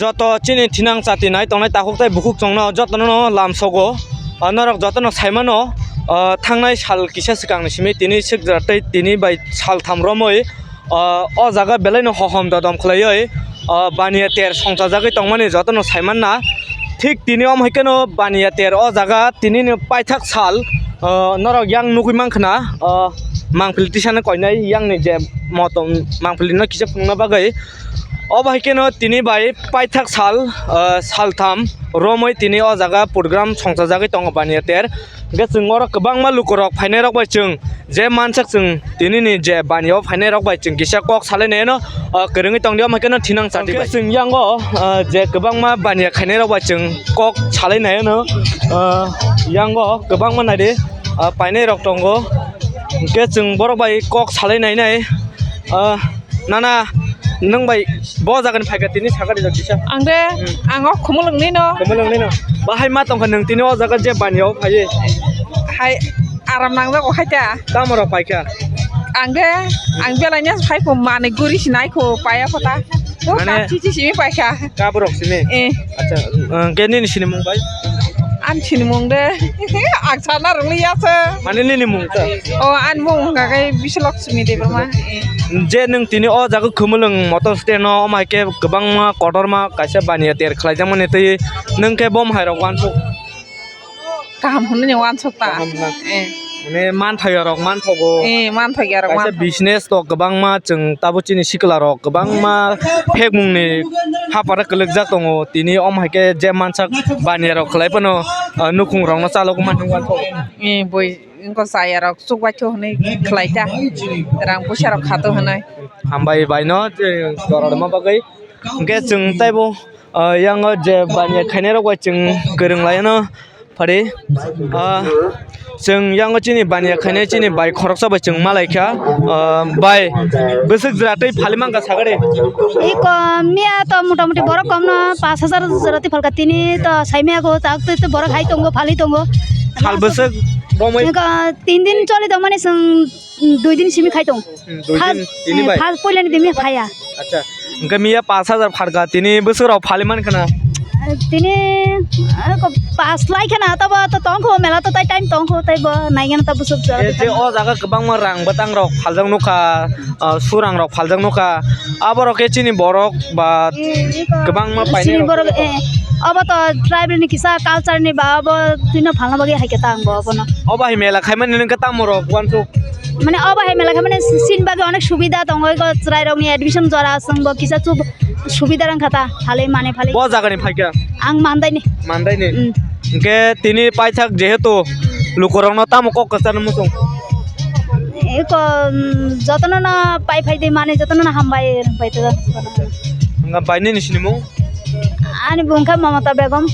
যত চিনি থিনাং চাতি নাই তংনাই তাকুক তাই বুকুক চংনো যতনো লামসগো নরক যতনো সাইমানো थांनाय साल किसा सिगांनि सिमै तिनि सिगजातै तिनि बाय साल थामरमै अ जागा बेलायनो हहम ददम खलायै बानिया तेर संसा जागै तंमानि जतनो साइमानना ठीक तिनि अमहायकेनो बानिया तेर अ जागा तिनिनो पाइथाक साल नरक yang नुगै मांखना मांफिल तिसानो कयनाय yang नि जे मतम मांफिलनो किसा फुंना बागै अबाहायकेनो तिनि बाय पाइथाक साल सालथाम रमै तिनि अ जागा पुरग्राम संसा जागै तंग बानिया तेर गे जों अर गोबां मालुकरक फायनाय रक बाय जों जे मानसक जों तिनिनि जे बानियाव फायनाय रक बाय जों गिसा कक सालायनायनो गोरोङै तंदियाव मायकेनो थिनां साथि जों यांगो जे गोबां मा बानिया खायनाय रक बाय जों कक सालायनायनो यांगो गोबां मा नायदि फायनाय रक दंगो गे जों बर बाय कक सालायनायनाय नाना नों बाय ब जागोन फायगा तिनि सागारि जगिसा आंदे आङो खमलंनि न बाहाय मा तंखा नों तिनि अ जागा जे बानियाव फायो हाय आराम नांजागौ हायता कामरा पाइका आंदे आं बेलायनो फायखौ माने गुरिसिनायखौ पाया फटा माने चिचिसिमि पाइका काबरक सिमे अच्छा गेनि सिनि मुंबाय आन सिनि मुंदे आं साना रंलियासो माने निनि मुंता अ आन मुं गागै बिसलक्ष्मी देबरमा जे नों तिनि अ जागा खोमोलों मटर स्टेनो अमायके गोबां मा कदर मा कायसे बानिया तेर खलायजां माने तै नोंके बम हायरक वानसु गाहाम होनो ने वानसता माने मान थायो रक मान थगो मान थायो रक कायसे बिजनेस तो गोबां मा जों ताबुचिनि सिकला रक गोबां मा फेक मुंनि हापारा कलक जा दङ तिनि अमायके जे मानसा बानिया रक खलायपनो नुखुं रंना चालक मान वानसु बय इनको साया रक सुगबाचो हनै खलायता रां पुसा रक खातो हनै हामबाय बायनो जे दरदमा बागै के जों ताइबो yang जे बानिया खायनाय रक बाय जों गोरोंलायनो फारि जों yang चिनि बानिया खायनाय चिनि बाय खरक जाबाय जों मालायखा बाय बोसोक जातै फालिमांगा सागरे एक मिया तो मोटामुटी बड़ कम न 5000 जरती फलका तिनी तो साइमियाको ताक तो बड़ खाइ तंगो फालि तंगो फाल बोसोक बमै 3 दिन चले त माने जों 2 दिन सिमि खाइ तंग 2 दिन तिनि बाय फाल पहिलानि दिमे फाया अच्छा इनका मिया 5000 फारगा तिनि बोसोराव फालिमान खना तिनी को पास लाइखना तब त तंखो मेला त टाइम तंखो तैबो नाइगन त बुसुक जे अ जागा गोबां मा रां बतां रक फालजां नखा सुरां रक फालजां नखा आबर के चिनि बरक बा गोबां मा पाइने बरक अब त ट्राइबल नि किसा कल्चर नि बा अब तिन फाल्न बगे हाइके ता आंबो अपन अब हाइ मेला खाइमान नोंका तामरो वानसु माने अब हाइ मेला खाइमान सिन बागे अनेक सुविधा दंगो ट्राइरनि एडमिशन जरा संबो किसा चुब सुविधा रं खाता फाले माने फाले ब जागानि फाइका आं मान्दाइनि के तिनि पाइथाक जेहेतु लुकरंनो तामको कसान मुसुं एक जतन न पाइ फाइदे माने जतन न हामबाय पाइते nga बायनि निसिनि मु आनि बुंखा ममता बेगम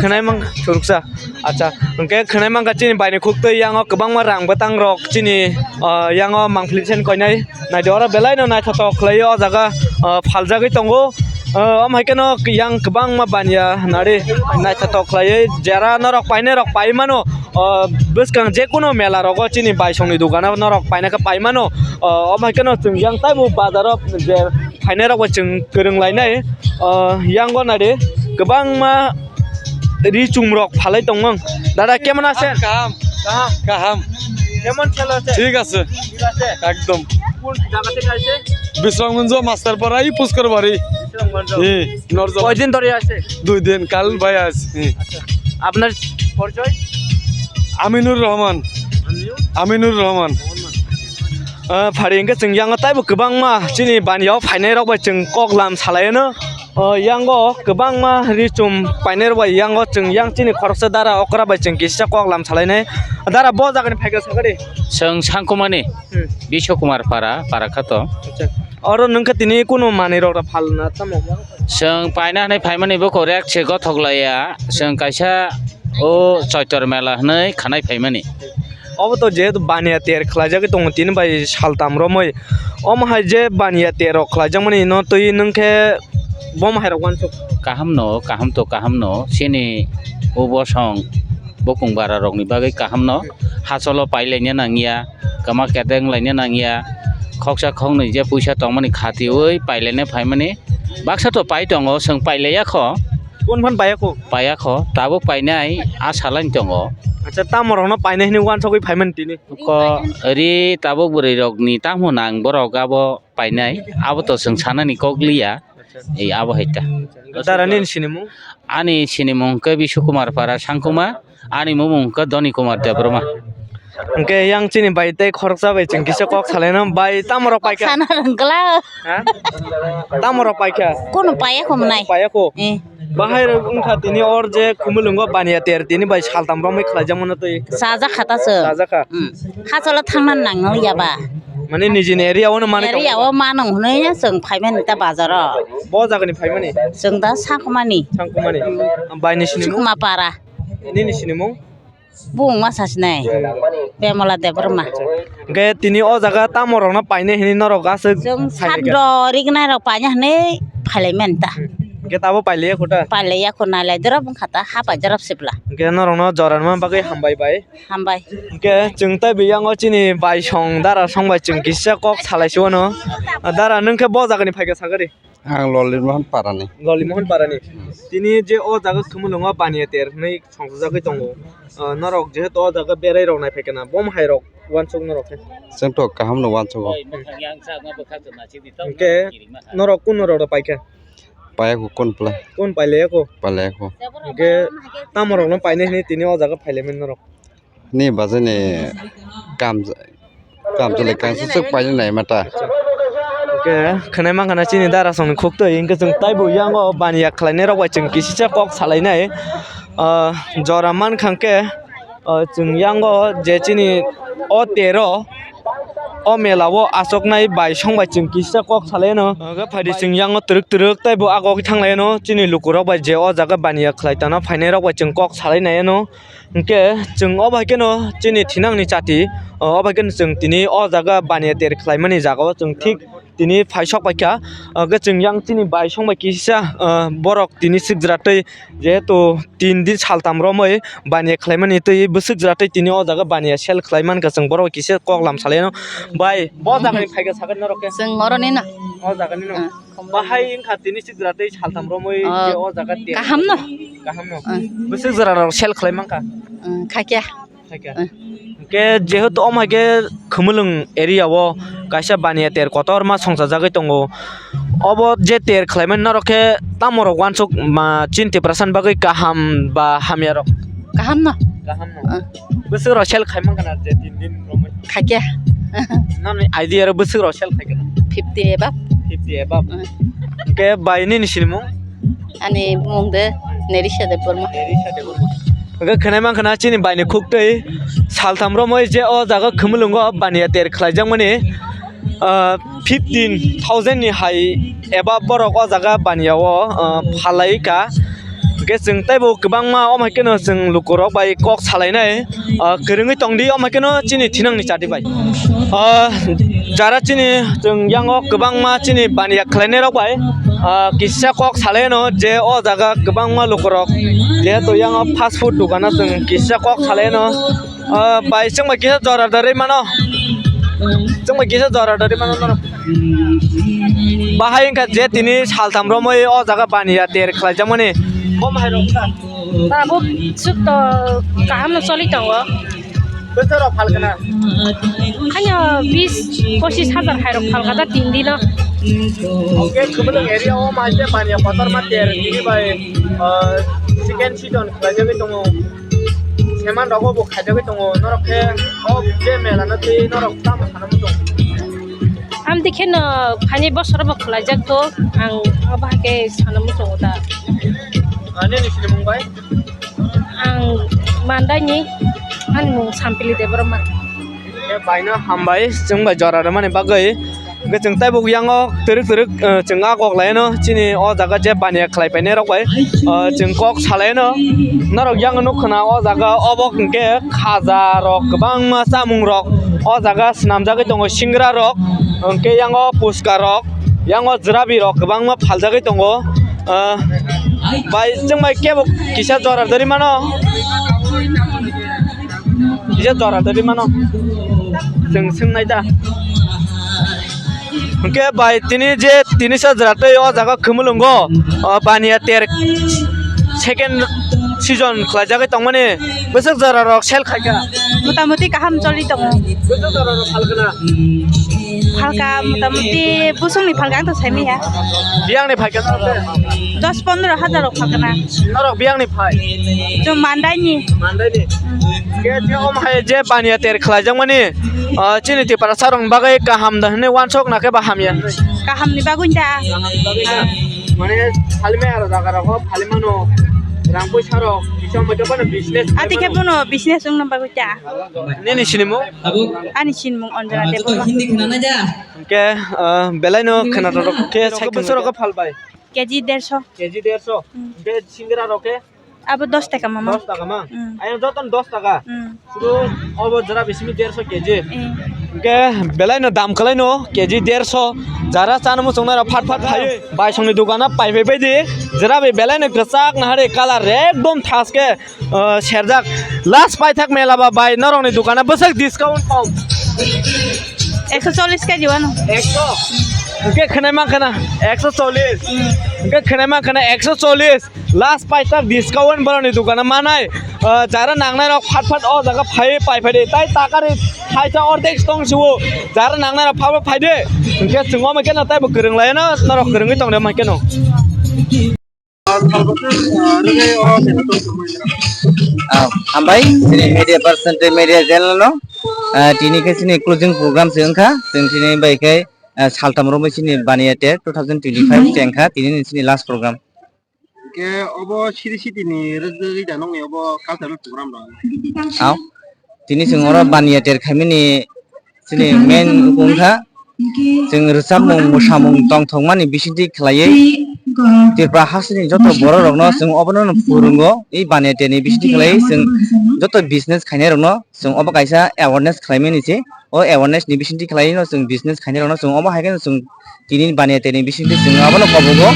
खनाय mang सुरुकसा अच्छा के खनाय mang चिनि बायनि खुक्तै यांग गोबां मा रां बतां रक चिनि यांग मांफ्लिसेन कयनाय नाय दरा बेलायनो नाय थथ खलायो अ जागा फालजागै तंगो अमहायकेनो yang गोबां मा बानिया नारे नाय थथ खलायो जेरा नरक पाइने रक पाइमानो बसकां जेकुनो मेला रक चिनि बायसंनि दुकाना नरक पाइनाका पाइमानो अमहायकेनो जों yang ताइबो बाजार जे फाइने रक जों गोरोंलायनाय yang गो नारे गोबां मा रिचुम रक फालाय दंमोन दादा केमन आছেন কাহাম কেমন চলে আছে ঠিক আছে একদম কোন জায়গা থেকে আসে বিশ্রামগঞ্জ মাস্টার পাড়াই পুষ্কর বাড়ি কয়দিন ধরে আছে 2 দিন কাল ভাই আছে আপনার পরিচয় আমিনুর রহমান फारिंगे जों yang ताइबो गोबां मा चिनि बानियाव फाइनाय रक बाय जों कगलाम सालायनो yang गोबां मा रिचुम पाइनाय रक बाय yang जों yang चिनि खरस दारा अकरा बाय जों गिसा कगलाम सालायनाय दारा ब जागोन फाइगा सागरे जों सांकुमानि बिश्वकुमार पाराखात और नोंखा तिनि कुनो माने रक फालना तम जों पाइना हनै फाइमानि बको रेक से गथगलाया जों कायसा ओ चैतर मेला हनै खानाय फाइमानि अब तो जेहेतु बानिया तेर खलाजागे दङ तिन बाय सालताम रमै अमहाय जे बानिया तेर खलाजां माने न तै नोंखे बम हायरक वानसु काहाम न सिनि उबसं बकुं बारा रकनि बागै काहाम न हासलो पाइलायनो नांगिया कामा केदें लायनो Nangia khoksa khong nei je puisa tongmani khati oi pailene phaimani baksa to pai tongo seng paileya kho কোন ফান পাই আকো paya kho tabo painai asalain tongo আচ্ছা তামরক না পাইনে হিনি ওয়ান সগৈ ফাইমান তিনি ko ri tabo buri rok ni tamu nang borok abo painai abo to seng sanani kokliya ei abo heta দারানি সিনেমু ani sinimong ke Bisukumar para sangkuma ani mumung ke Doni Kumar Debroma okay young চিনি by তাই খরচা by চিং কিসে cock সালাইনা by তামরক Paika Sana rengkela হ্যাঁ তামরক পাইকা kono payah ko menai. পায়াকো Eh, বাহাই উনখা তিনি or যে খুমুলুঙ্গ বানিয়া তের তিনি by সালতাম রমই খাইজামন তুই saja kata se. রাজাকা Hasola thangnan nang ya ba. মানে নিজেনি এরিয়াওনো মানে Eri awa manung hunanya seng paimen ta bazara. ব জাগানি ফাইমানি Seng da sakumani. সাংকুমানি বাইনি সিনেমু Sukuma para. নিনি সিনেমু Bung masa sinai. Bemola Debroma. গে তিনি অ জায়গা তামরক না পাইনে হিনি নরক আছে Seng sadro rigna ro panyah ne paimen ta. গে তাবো পাইলে খোটা Palaya ko nalai drop kata hapa jarap sipla. গে নরক না জরান মান বাগৈ হামবাই বাই Hambai. গে जों তাই বিয়াং চিনি বাই সং দারা সংবাই जों কিসা কক সালাইছো ন দারা নংকে ব জাগানি ফাইগা সাগারি আং ললিত মোহন পারানি গলি মোহন পারানি তিনি যে অ জায়গা খুমুলুঙ্গ বানিয়া তের nei সংজাগৈ দङ নরক যেহেতু অ জায়গা বেরাই রক নাই ফাইকেনা বম হাই রক ওয়ান চক নরক जोंथ' गाहाम नङा सगो গে নরক কোন নরক পাইকা पायाखौ कोनप्ला কোন পাইলে কো पालायाखौ গে তামরক না পাইনে হিনি তিনি অ জায়গা ফাইলেমেন নরক नि बाजने काम जले कांसो सक पाइले नाय माता गे खनाय मांगाना चिनि दारा संनि खुक्तो इंगे जों ताइबो यांगो बानिया खलायने रबाय जों किसिसा कक सालायनाय जरा मान खांके जों यांगो जे चिनि अ तेरो अ मेलावो आसकनाय बाय संबाय जों किसिसा कक सालायनो गे फायदि जों यांगो तुरुक तुरुक ताइबो आगो थांलायनो चिनि लुकुराव बाय जे अ जागा बानिया खलायताना फायनाय रबाय जों कक सालायनायनो इंके जों अ बायकेनो चिनि थिनांनि जाति अ बायकेनो जों तिनि अ जागा बानिया तेर खलायमानि जागाव जों ठीक তিনি ফাইসক পাইকা जों yang তিনি বাই সংবাই কিসা বরক তিনি সিকজরাতै যেহেতু 3 दिन सालताम रमै बानिया खलायमानि तै बसुक जरातै তিনি अ जागा बानिया सेल खलायमान का जों बरक किसे कगलाम सालायनो बाय ब जागानि फाइगा सागन नरके Seng oroni na. अ जागानि न बाहाय इंखा তিনি सिकजरातै सालताम रमै जे अ जागा ते Kaham no. गाहाम न बसुक जरार सेल खलायमानका Kakya. फाइका के जेहेतु अमागे खुमुलुं एरियाव कायसा बानिया तेर कतर मा संसा जागै दङ अब जे तेर खलायमान नरके तामरक वानसक मा 50% बागै गाहाम बा हामियारक Kaham no. गाहाम न बोसोराव सेल खायमान गाना जे 3 दिन रमै Kakya. नानै आइडिया रो बोसोराव सेल खायगोन 50 ebab. 50 एबा के बायनि निसिमु Ani bungde nerisha de porma. गे खनाय मान खना चिनि बायनि खुक्तै सालथाम रमै जे अ जागा खुमुलुंग बानिया तेर खलायजां माने 15000 नि हाय एबा बरक अ जागा बानियाव फालायका गे जों ताइबो गोबां मा अमायकेनो जों लुकुराव बाय कक सालायनाय गोरोङै तंदि अमायकेनो चिनि थिनांनि जाति बाय जारा चिनि जों यांग गोबां मा चिनि बानिया खलायनाय रावबाय किसा कक सालायनो जे अ जागा गोबां मा लुकुराव जेहेतु यांग फास्ट फुड दुकाना जों किसा कक सालायनो बाय जों मा किसा जरादारै मानो जों मा किसा जरादारै मानो बाहाय इंका जे तिनि सालथाम रमै अ जागा बानिया तेर खलायजां माने बम हायरका Tabo suk to kaham no soli tongo. बोसोराव फालगोना Hanya 20-25 hairok falkata 3 dino. Okay खुमुलुं एरियाव माजे बानिया पतर मा तेर तिनि बाय चिकेन सिजन खलायजागै दङ सेमान रगबो खायजागै दङ नरके अ जे मेलानो ति नरक ताम सानमु दङ Am dikhen phani bosor bo khlajak to ang abake sanamu tongo da. आने निसिनि मुंबाय Ang mandani an mung sampili de broma. ए बायनो हामबाय जों बाय जरार माने बागै गे जों ताइबो यांग तुरुक तुरुक जों आगक लायनो चिनि अ जागा जे बानिया खलायफायनाय रावबाय जों कक सालायनो नरक यांग नखना अ जागा अबक के खाजा रक गोबां मा सामुं रक अ जागा स्नामजागै दङ सिंग्रा रक के यांग पुस्का रक यांग जराबि रक गोबां मा फालजागै दङ बाय जों बाय केबो किसा जरार दरि मानो किसा जरार दरि मानो जों सोंनाय दा hingke bai tini je tini sa jratei o jaga khumulungo baniya ter second season khlajagai tongmani besok jara rok sel khaika মোটামুটি কাহাম চলি দङ besok jara rok khalkana ফালকা মোটামুটি বুসুংনি ফালকা তো সাইমিয়া biangni phaika 10-15 হাজার ফালকানা narok biangni phai তো মান্দাইনি mandai ni ke je om hai je baniya ter khlajang mani chini ti para sarong bagai kaham da ne wan sok na ke ba hamya কাহামনি বাগুইন্দা mane halme aro jaga rok halmano rangpui sarok bisam moto bana business আতি খেবনো business উং number কইতা nini sinimo আনি চিনমুং অঞ্জনা দেব ke belai no khana rok ke cycle besor ko phal bai KG 150 keji 150 ke singira rok ke আবার 10 টাকা মামা 10 taka ma ayo joton 10 taka শুধু obo jara bisimi 150 keji ke belai no dam khalai no keji 150 jara chanmu songnara phat phat phai bai songni dukana paibai baidi jara be belai no gachak na hare color ekdom thaske serjak last pai thak mela ba bai narongni dukana besak discount pom 140 KG ওয়ানো 100 Oke kena makana 140 Oke kena makana 140 last pai tak discount barani dukana manai jara nangnai rok phat phat o jaga phai pai phai de tai takari thaisa ordek stong suwo jara nangnai rok phai phai de ke chungo ma kena tai bo gereng lai na narok gereng tong de ma keno Ambai sini media person te media channel no tini ke sini closing program sengkha जों sini bai kai saltam ro sini baniya te 2025 tengkha tini sini last program ke obo siri siri ni rezeki danong ni obo cultural program dong aw tini जों ora baniya ter khamini sini main ungkha जों rosamung musamung tong thongmani bisinti khlaiei tirpa hasini joto boro rokno जों obono purungo ei baniya te ni bisinti khlai जों joto business khainai rokno जों obo kaisa awareness khlaimani se o awareness ni bisinti khlai no जों business khainai rokno जों obo haiken जों tini baniya te ni bisinti जों obono kobogo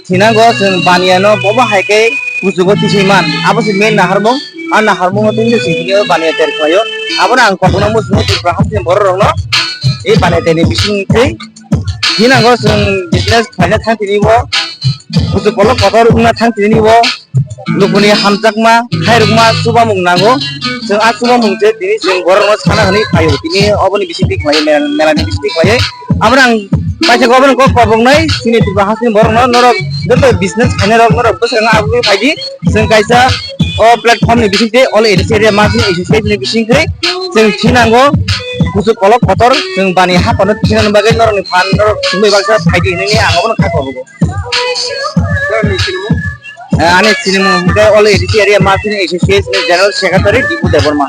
thinago जों baniya no obo haikai pujugo tisaiman abo se main naharmung আর naharmung tin se sini baniya ter khlaio abo na ang kobono musumo tirpa hasini boro rokno এই বানাইতেনি বিসিংতে হিনাগো जों business फायना थांथिनिबो बुजु बलक कथार उना थांथिनिबो लोकनि हामजाकमा खायरुकमा सुबामुं नांगो जों आ सुबामुं जे दिनि जों बरनो साना हनि फायो दिनि अबनि बिसिंति खायो मेलानि बिसिंति खायो আমরা পাইছে গবন কো কবংনাই সিনিতি বাহাসনি বরনো নরক যত বিজনেস ফাইনা রক নরক বসরা আবু ফাইদি जों কাইসা ও প্ল্যাটফর্মনি বিসিংতে অল এডিস এরিয়া মাসনি এক্সারসাইজनि बिसिंखै जों थिनांगो बुजु कलक कतर जों बानि हापानो थिनानो बागै नरनि फान नरक सुमै बागसा फाइदि ननि आंगबो खाखबो आने सिनेमा अल एडिस एरिया मासनि association general secretary Deepu Debbarma